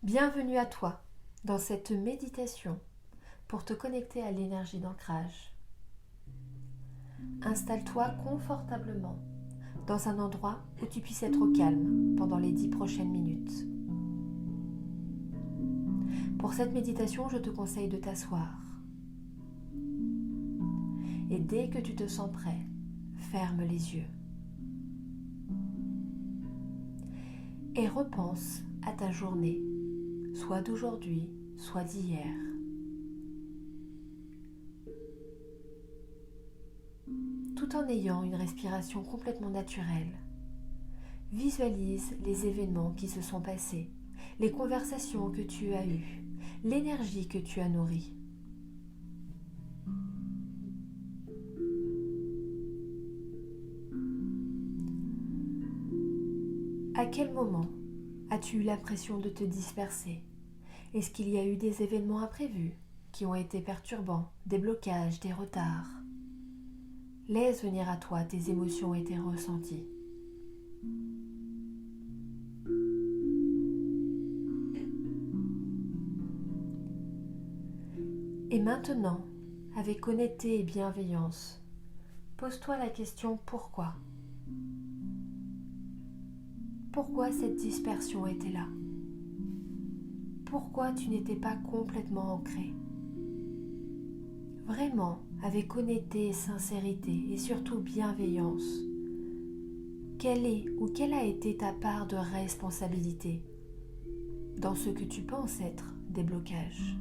Bienvenue à toi dans cette méditation pour te connecter à l'énergie d'ancrage. Installe-toi confortablement dans un endroit où tu puisses être au calme pendant les 10 prochaines minutes. Pour cette méditation, je te conseille de t'asseoir. Et dès que tu te sens prêt, ferme les yeux. Et repense à ta journée, soit d'aujourd'hui, soit d'hier. Tout en ayant une respiration complètement naturelle. Visualise les événements qui se sont passés, les conversations que tu as eues, l'énergie que tu as nourrie. À quel moment as-tu eu l'impression de te disperser? Est-ce qu'il y a eu des événements imprévus qui ont été perturbants, des blocages, des retards? Laisse venir à toi tes émotions et tes ressentis. Et maintenant, avec honnêteté et bienveillance, pose-toi la question pourquoi? Pourquoi cette dispersion était là? Pourquoi tu n'étais pas complètement ancré? Vraiment, avec honnêteté et sincérité et surtout bienveillance, quelle est ou quelle a été ta part de responsabilité dans ce que tu penses être des blocages?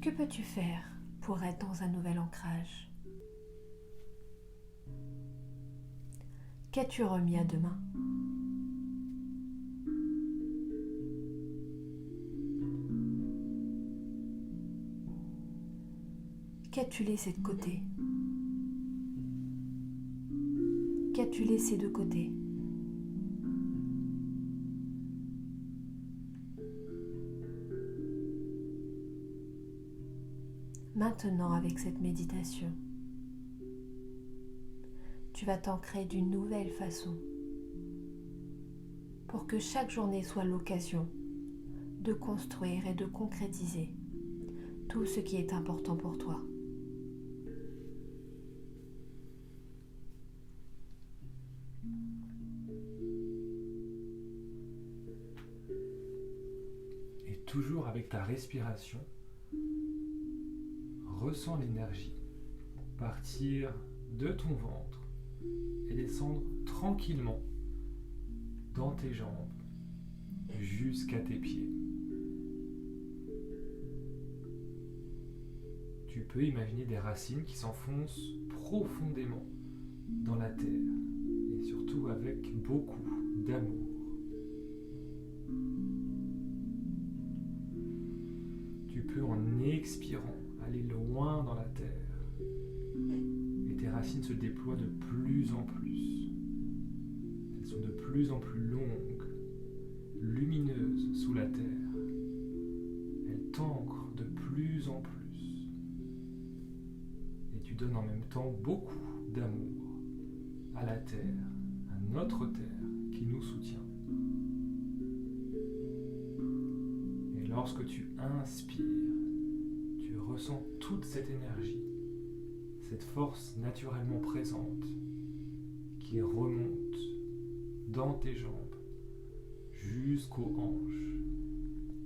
Que peux-tu faire pour être dans un nouvel ancrage? Qu'as-tu remis à demain? Qu'as-tu laissé de côté? Qu'as-tu laissé de côté? Maintenant, avec cette méditation, tu vas t'ancrer d'une nouvelle façon pour que chaque journée soit l'occasion de construire et de concrétiser tout ce qui est important pour toi. Et toujours avec ta respiration, ressens l'énergie partir de ton ventre et descendre tranquillement dans tes jambes jusqu'à tes pieds. Tu peux imaginer des racines qui s'enfoncent profondément dans la terre et surtout avec beaucoup d'amour. Tu peux en expirant aller loin dans la terre et tes racines se déploient de plus en plus. Elles sont de plus en plus longues, lumineuses sous la terre. Elles t'ancrent de plus en plus. Et tu donnes en même temps beaucoup d'amour à la terre, à notre terre qui nous soutient. Et lorsque tu inspires, tu ressens toute cette énergie, cette force naturellement présente qui remonte dans tes jambes jusqu'aux hanches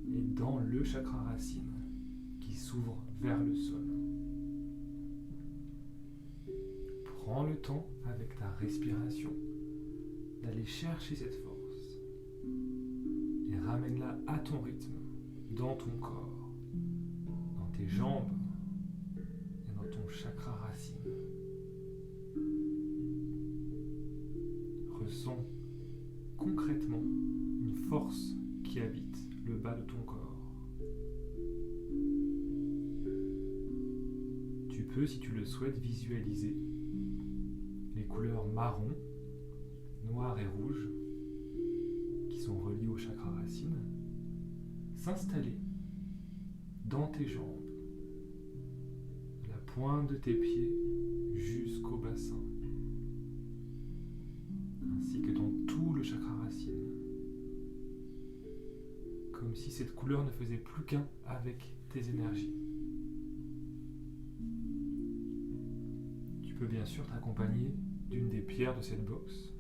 et dans le chakra racine qui s'ouvre vers le sol. Prends le temps avec ta respiration d'aller chercher cette force et ramène-la à ton rythme dans ton corps, dans tes jambes et dans ton chakra racine. Ressens concrètement une force qui habite le bas de ton corps. Tu peux, si tu le souhaites, visualiser marron, noir et rouge, qui sont reliés au chakra racine, s'installer dans tes jambes, de la pointe de tes pieds jusqu'au bassin, ainsi que dans tout le chakra racine, comme si cette couleur ne faisait plus qu'un avec tes énergies. Tu peux bien sûr t'accompagner d'une des pierres de cette box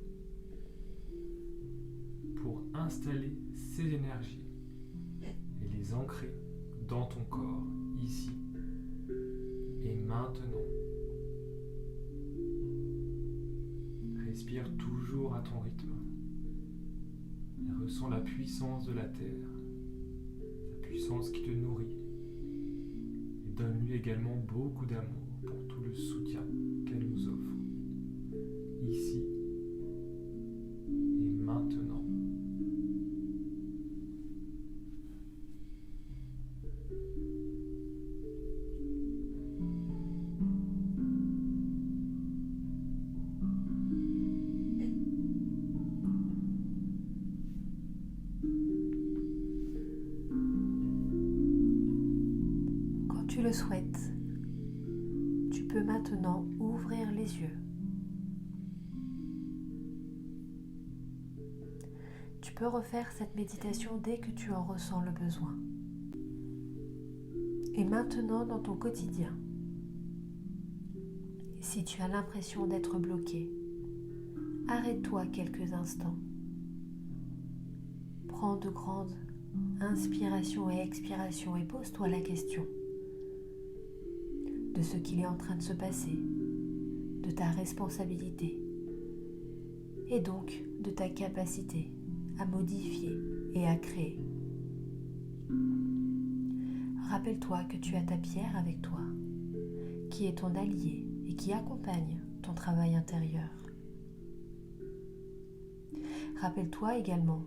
pour installer ces énergies et les ancrer dans ton corps, ici et maintenant. Respire toujours à ton rythme et ressens la puissance de la terre, sa puissance qui te nourrit. Et donne-lui également beaucoup d'amour pour tout le soutien qu'elle nous offre, ici et maintenant. Quand tu le souhaites, tu peux maintenant ouvrir les yeux. Tu peux refaire cette méditation dès que tu en ressens le besoin. Et maintenant dans ton quotidien, si tu as l'impression d'être bloqué, arrête-toi quelques instants. Prends de grandes inspirations et expirations et pose-toi la question de ce qu'il est en train de se passer, de ta responsabilité et donc de ta capacité à modifier et à créer. Rappelle-toi que tu as ta pierre avec toi, qui est ton allié et qui accompagne ton travail intérieur. Rappelle-toi également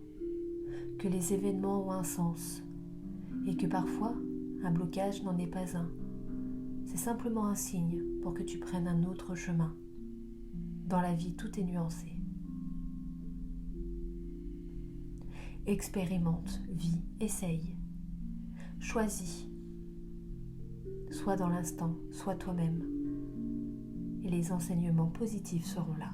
que les événements ont un sens et que parfois un blocage n'en est pas un. C'est simplement un signe pour que tu prennes un autre chemin. Dans la vie, tout est nuancé. Expérimente, vis, essaye. Choisis. Sois dans l'instant, sois toi-même. Et les enseignements positifs seront là.